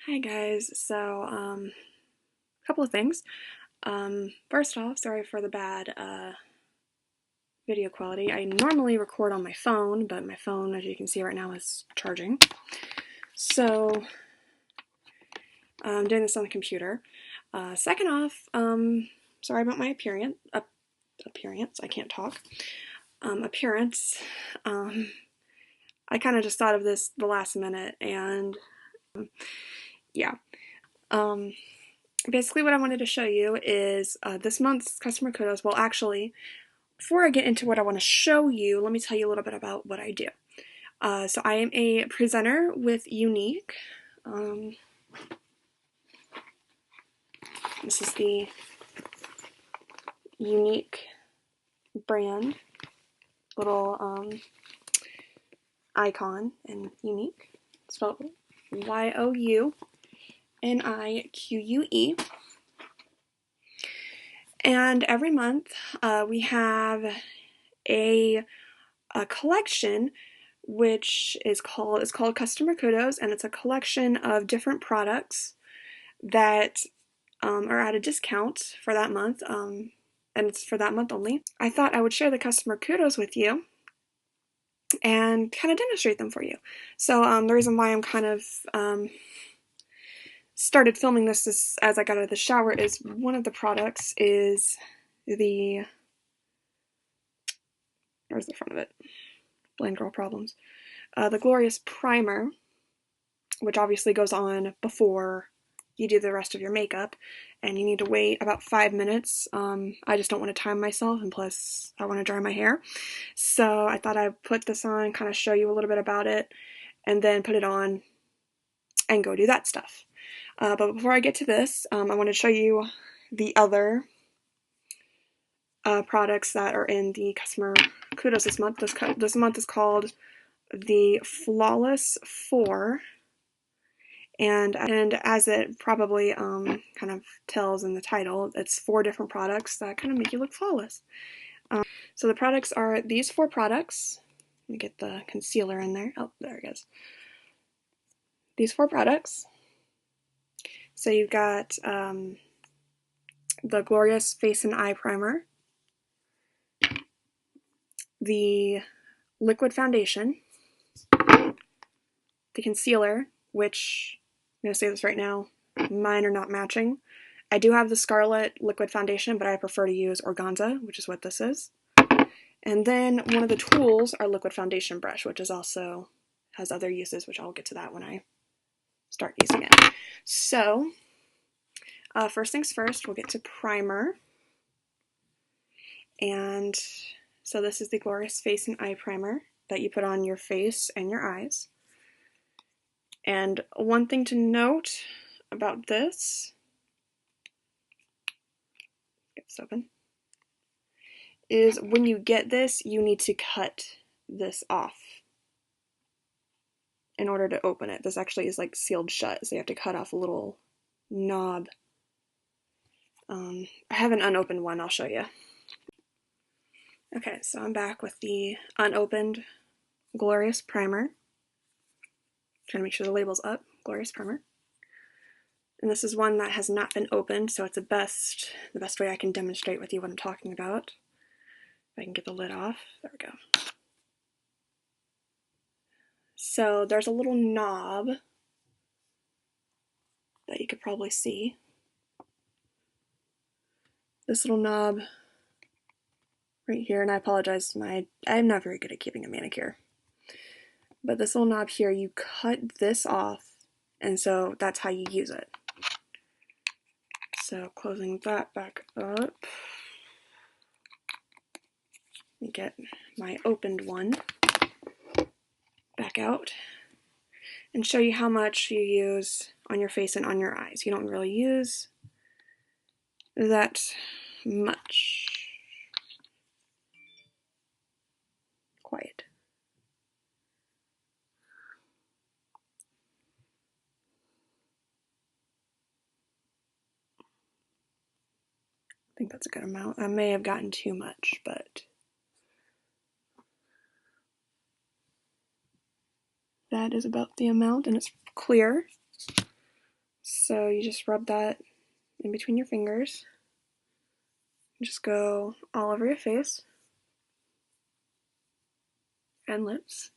Hi guys, so a couple of things. First off, sorry for the bad video quality. I normally record on my phone, but my phone, as you can see right now, is charging. So I'm doing this on the computer. Second off, sorry about my appearance. I can't talk. Appearance. I kind of just thought of this the last minute, and yeah. Um, Basically, what I wanted to show you is this month's customer kudos. Well, actually, before I get into what I want to show you, let me tell you a little bit about what I do. So I am a presenter with younique. This is the younique brand, little icon, and younique, spelled YOUNIQUE. And every month we have a collection which is called Customer Kudos, and it's a collection of different products that are at a discount for that month, and it's for that month only. I thought I would share the Customer Kudos with you and kind of demonstrate them for you. So the reason why I'm kind of started filming this as I got out of the shower is one of the products is the, where's the front of it? Blind girl problems. The Glorious Primer, which obviously goes on before you do the rest of your makeup, and you need to wait about 5 minutes. I just don't want to time myself, and plus I want to dry my hair. So I thought I'd put this on, kind of show you a little bit about it, and then put it on and go do that stuff. But before I get to this, I want to show you the other products that are in the Customer Kudos this month. This month is called the Flawless 4. And as it probably kind of tells in the title, it's 4 different products that kind of make you look flawless. So the products are these 4 products. Let me get the concealer in there. Oh, there it goes. These 4 products. So you've got the Glorious Face and Eye Primer, the liquid foundation, the concealer, which I'm going to say this right now, mine are not matching. I do have the Scarlet liquid foundation, but I prefer to use Organza, which is what this is. And then one of the tools, our liquid foundation brush, which is also has other uses, which I'll get to that when I start using it. So, first things first, we'll get to primer. And so this is the Glorious Face and Eye Primer that you put on your face and your eyes. And one thing to note about this, get this open, is when you get this, you need to cut this off in order to open it. This actually is like sealed shut, so you have to cut off a little knob. I have an unopened one, I'll show you. Okay, so I'm back with the unopened Glorious Primer. Trying to make sure the label's up, Glorious Primer. And this is one that has not been opened, so it's the best way I can demonstrate with you what I'm talking about. If I can get the lid off, there we go. So there's a little knob that you could probably see. This little knob right here, and I apologize, I'm not very good at keeping a manicure. But this little knob here, you cut this off, and so that's how you use it. So closing that back up, let me get my opened one back out and show you how much you use on your face and on your eyes. You don't really use that much. Quiet. I think that's a good amount. I may have gotten too much, but that is about the amount, and it's clear. So you just rub that in between your fingers. Just go all over your face and lips.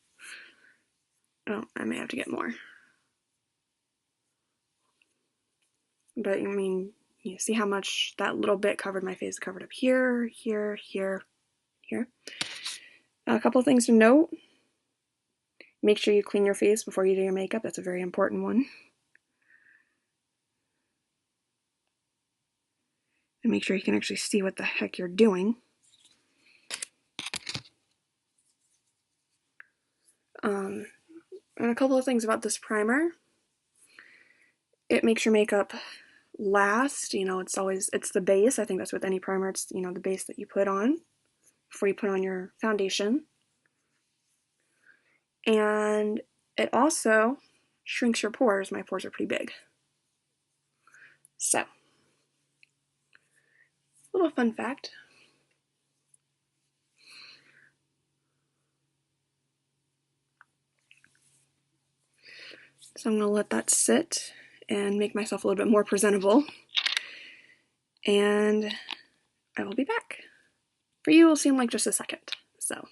Oh, I may have to get more. But I mean, you see how much that little bit covered my face, covered up here, here, here, here. A couple of things to note. Make sure you clean your face before you do your makeup. That's a very important one. And make sure you can actually see what the heck you're doing. And a couple of things about this primer. It makes your makeup last. You know, it's the base. I think that's with any primer. It's, you know, the base that you put on before you put on your foundation. And it also shrinks your pores. My pores are pretty big. So, little fun fact. So I'm going to let that sit and make myself a little bit more presentable. And I will be back. For you, it will seem like just a second. So.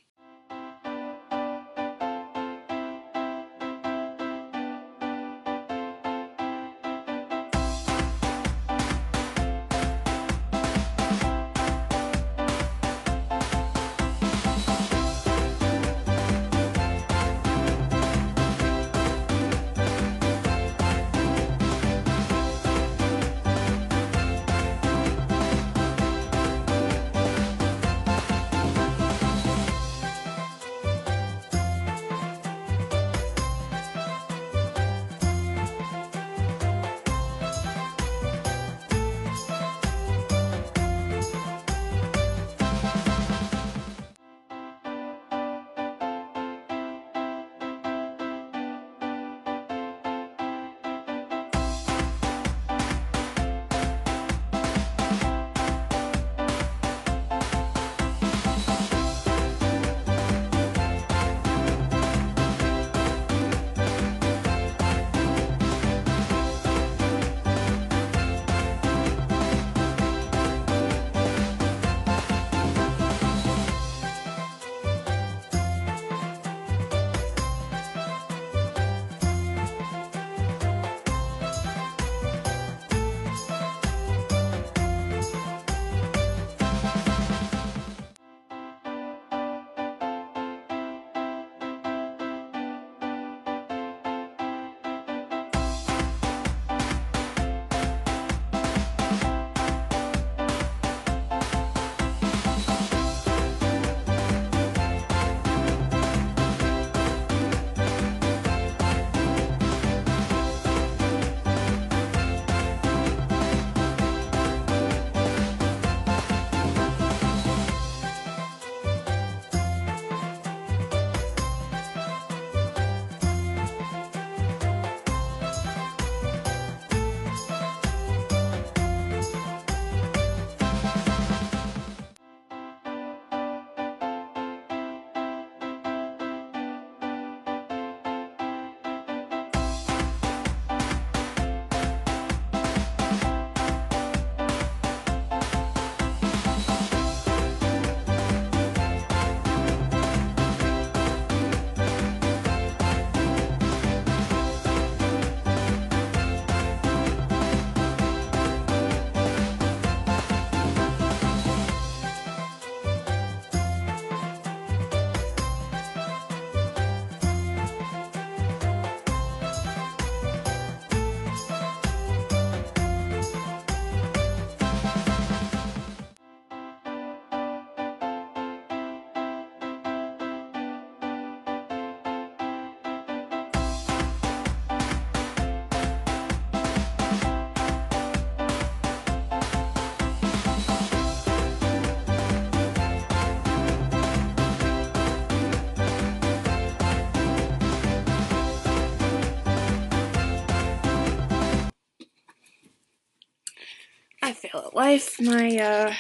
I fail at life. My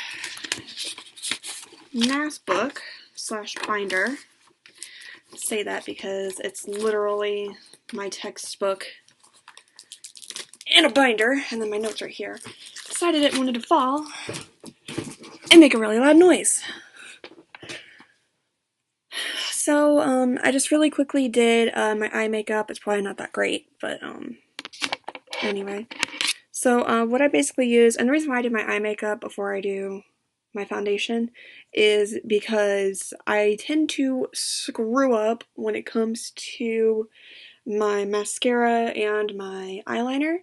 math book / binder, say that because it's literally my textbook and a binder, and then my notes right here. Decided it wanted to fall and make a really loud noise. So, I just really quickly did my eye makeup. It's probably not that great, but anyway. So, what I basically use, and the reason why I do my eye makeup before I do my foundation is because I tend to screw up when it comes to my mascara and my eyeliner.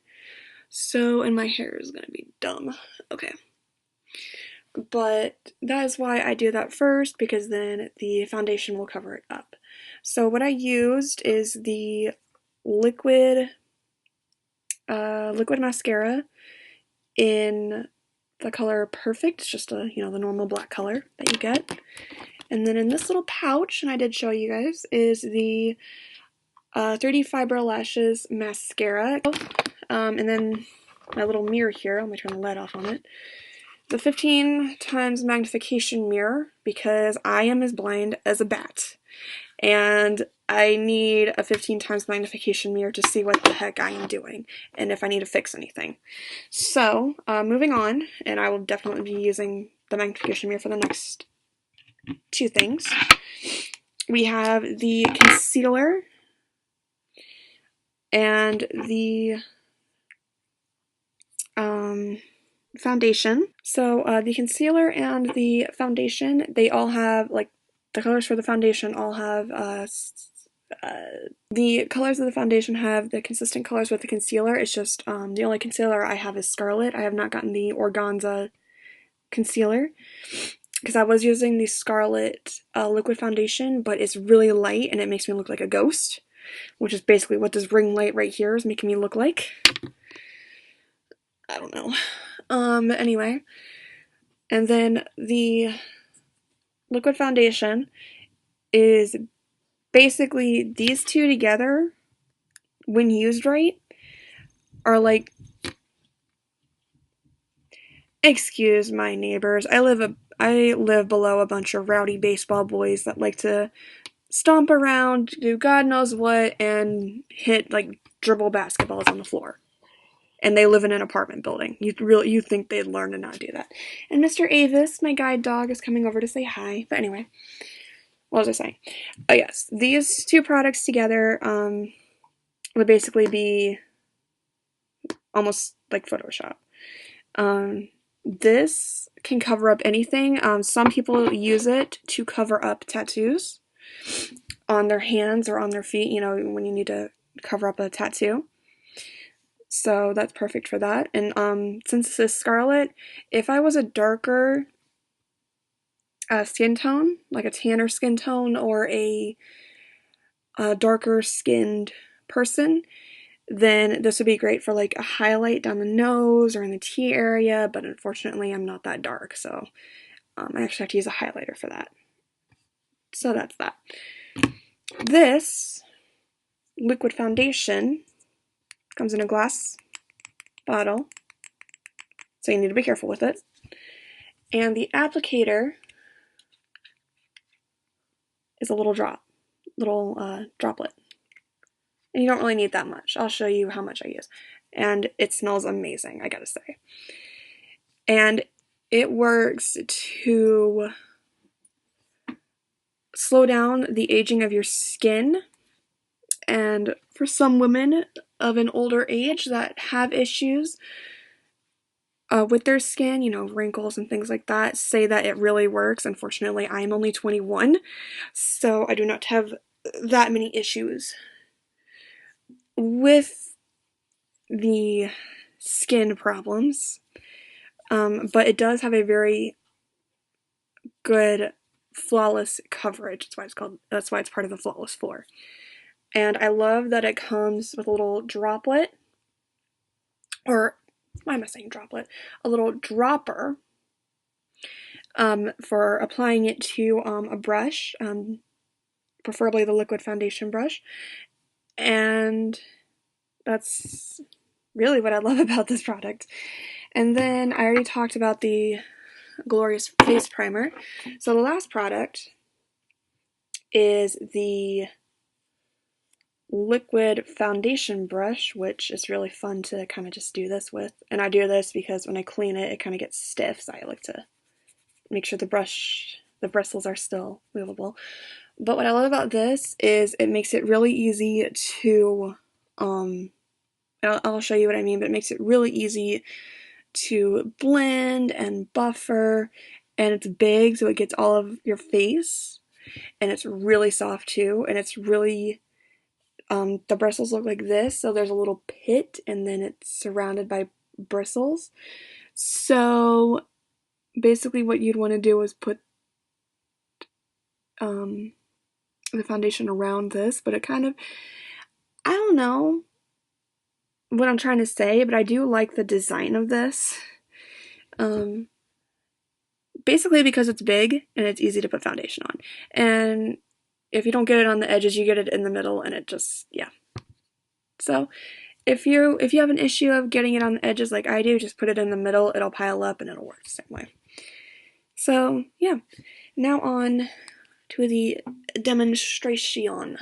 So, and my hair is gonna be dumb. Okay. But that is why I do that first, because then the foundation will cover it up. So what I used is the liquid mascara in the color Perfect, just the normal black color that you get. And then in this little pouch, and I did show you guys, is the 3D Fiber Lashes mascara. And then my little mirror here, let me turn the light off on it. The 15 times magnification mirror, because I am as blind as a bat. And I need a 15 times magnification mirror to see what the heck I am doing, and if I need to fix anything. So, moving on, and I will definitely be using the magnification mirror for the next two things. We have the concealer and the foundation. So the concealer and the foundation, they all have, like, the colors for the foundation all have, the colors of the foundation have the consistent colors with the concealer. It's just, the only concealer I have is Scarlet. I have not gotten the Organza concealer, because I was using the Scarlet liquid foundation, but it's really light and it makes me look like a ghost, which is basically what this ring light right here is making me look like. I don't know. Anyway. And then the liquid foundation is basically these two together, when used right, are like, excuse my neighbors, I live below a bunch of rowdy baseball boys that like to stomp around, do God knows what, and hit, like, dribble basketballs on the floor. And they live in an apartment building. You think they'd learn to not do that. And Mr. Avis, my guide dog, is coming over to say hi. But anyway, what was I saying? Oh yes, these two products together would basically be almost like Photoshop. This can cover up anything. Some people use it to cover up tattoos on their hands or on their feet, when you need to cover up a tattoo. So that's perfect for that. And since this is Scarlet, if I was a darker skin tone, like a tanner skin tone or a darker skinned person, then this would be great for like a highlight down the nose or in the T area, but unfortunately I'm not that dark, so I actually have to use a highlighter for that. So that's that. This liquid foundation comes in a glass bottle, so you need to be careful with it. And the applicator is a little droplet. And you don't really need that much. I'll show you how much I use. And it smells amazing, I gotta say. And it works to slow down the aging of your skin. And for some women of an older age that have issues with their skin, wrinkles and things like that, say that it really works. Unfortunately, I'm only 21, so I do not have that many issues with the skin problems, but it does have a very good flawless coverage. That's why it's part of the Flawless 4. And I love that it comes with a little droplet, or why am I saying droplet? A little dropper for applying it to a brush, preferably the liquid foundation brush. And that's really what I love about this product. And then I already talked about the Glorious Face Primer. So the last product is the liquid foundation brush, which is really fun to kind of just do this with. And I do this because when I clean it, it kind of gets stiff, so I like to make sure the bristles are still movable. But what I love about this is it makes it really easy to, I'll show you what I mean, but it makes it really easy to blend and buffer, and it's big, so it gets all of your face, and it's really soft too, and it's really, the bristles look like this, so there's a little pit, and then it's surrounded by bristles. So basically what you'd want to do is put the foundation around this, but it kind of, I don't know what I'm trying to say, but I do like the design of this. Basically because it's big and it's easy to put foundation on. And if you don't get it on the edges, you get it in the middle, and it just, yeah. So if you have an issue of getting it on the edges like I do, just put it in the middle, it'll pile up and it'll work the same way. So yeah, now on to the demonstration.